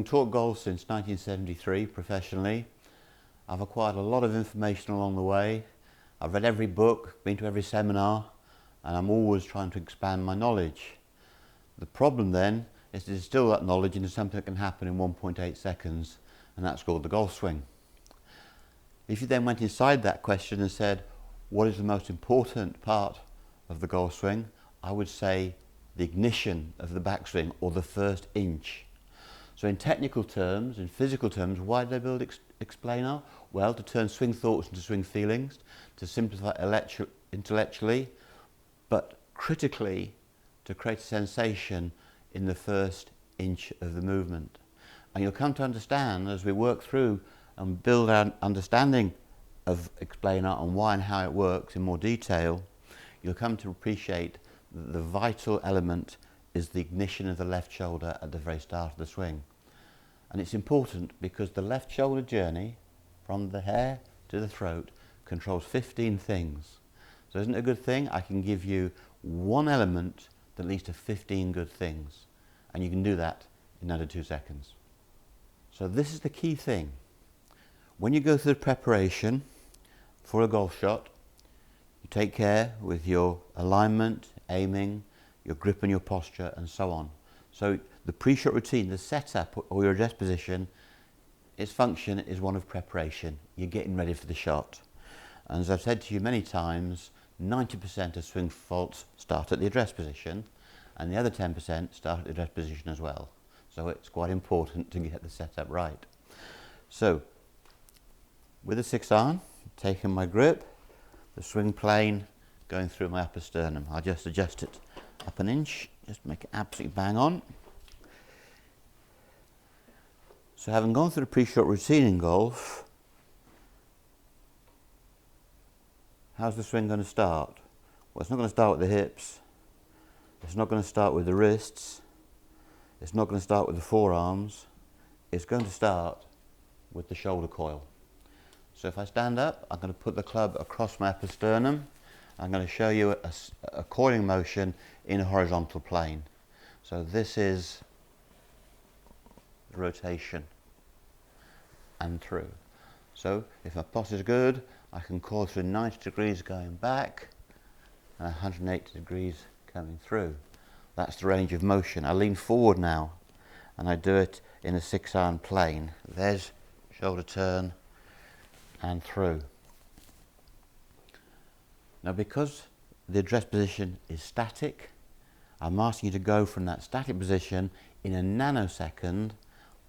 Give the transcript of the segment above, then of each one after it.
taught golf since 1973 professionally. I've acquired a lot of information along the way. I've read every book, been to every seminar, and I'm always trying to expand my knowledge. The problem then is to distill that knowledge into something that can happen in 1.8 seconds, and that's called the golf swing. If you then went inside that question and said, what is the most important part of the golf swing? I would say the ignition of the backswing, or the first inch. So in technical terms, in physical terms, why did I build Explanar? Well, to turn swing thoughts into swing feelings, to simplify intellectually, but critically to create a sensation in the first inch of the movement. And you'll come to understand as we work through and build our understanding of Explanar and why and how it works in more detail, you'll come to appreciate that the vital element is the ignition of the left shoulder at the very start of the swing. And it's important because the left shoulder journey from the hair to the throat controls 15 things. So isn't it a good thing? I can give you one element that leads to 15 good things, and you can do that in under 2 seconds. So this is the key thing. When you go through the preparation for a golf shot, you take care with your alignment, aiming, your grip and your posture, and so on. So the pre-shot routine, the setup or your address position, its function is one of preparation. You're getting ready for the shot. And as I've said to you many times, 90% of swing faults start at the address position, and the other 10% start at the address position as well. So it's quite important to get the setup right. So with the 6-iron, taking my grip, the swing plane going through my upper sternum. I'll just adjust it up an inch, just make it absolutely bang on. So having gone through the pre-shot routine in golf, how's the swing going to start? Well, it's not going to start with the hips, it's not going to start with the wrists, it's not going to start with the forearms, it's going to start with the shoulder coil. So if I stand up, I'm going to put the club across my upper sternum. I'm going to show you a coiling motion in a horizontal plane. So this is rotation and through. So if my posture is good, I can coil through 90 degrees going back and 180 degrees coming through. That's the range of motion. I lean forward now and I do it in a 6-iron plane. There's shoulder turn and through. Now because the address position is static, I'm asking you to go from that static position in a nanosecond.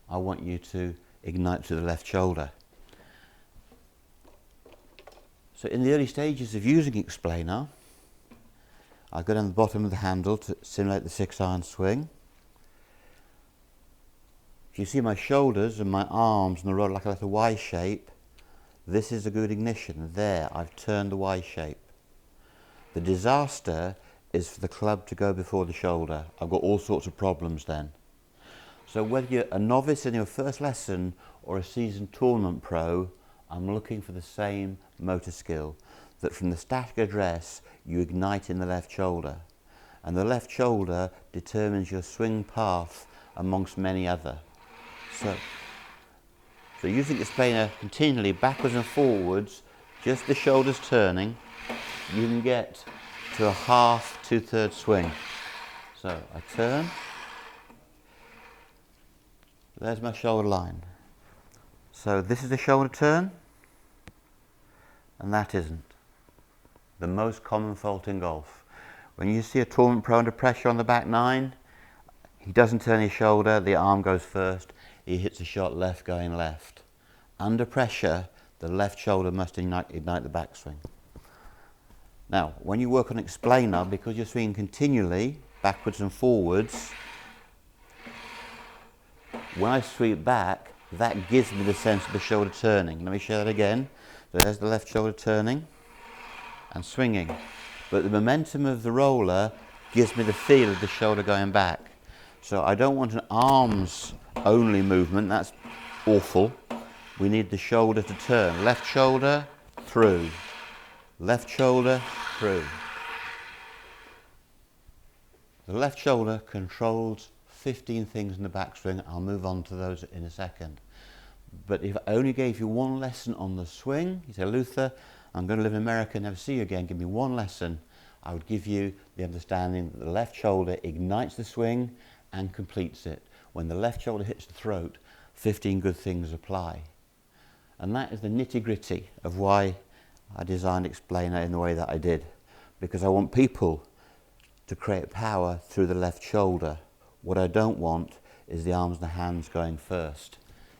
I want you to ignite to the left shoulder. So in the early stages of using Explanar, I go down the bottom of the handle to simulate the 6-iron swing. If you see my shoulders and my arms and the rod like a little Y shape, this is a good ignition. There, I've turned the Y shape. The disaster is for the club to go before the shoulder. I've got all sorts of problems then. So whether you're a novice in your first lesson or a seasoned tournament pro, I'm looking for the same motor skill, that from the static address you ignite in the left shoulder, and the left shoulder determines your swing path amongst many other. So using Explanar continually backwards and forwards, just the shoulders turning, you can get to a half, 2/3 swing. So I turn, there's my shoulder line. So this is the shoulder turn, and that isn't. The most common fault in golf. When you see a tournament pro under pressure on the back nine, he doesn't turn his shoulder, the arm goes first, he hits a shot left going left. Under pressure, the left shoulder must ignite the backswing. Now, when you work on Explanar, because you're swinging continually, backwards and forwards, when I sweep back, that gives me the sense of the shoulder turning. Let me show that again. So there's the left shoulder turning and swinging. But the momentum of the roller gives me the feel of the shoulder going back. So I don't want an arms only movement, that's awful. We need the shoulder to turn. Left shoulder, through. Left shoulder, through. The left shoulder controls 15 things in the backswing. I'll move on to those in a second. But if I only gave you one lesson on the swing, you say, Luther, I'm going to live in America, never see you again, give me one lesson, I would give you the understanding that the left shoulder ignites the swing and completes it. When the left shoulder hits the throat, 15 good things apply. And that is the nitty-gritty of why I designed Explainer in the way that I did. Because I want people to create power through the left shoulder. What I don't want is the arms and the hands going first.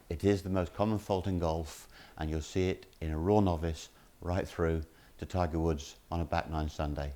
It is the most common fault in golf, and you'll see it in a raw novice right through to Tiger Woods on a back nine Sunday.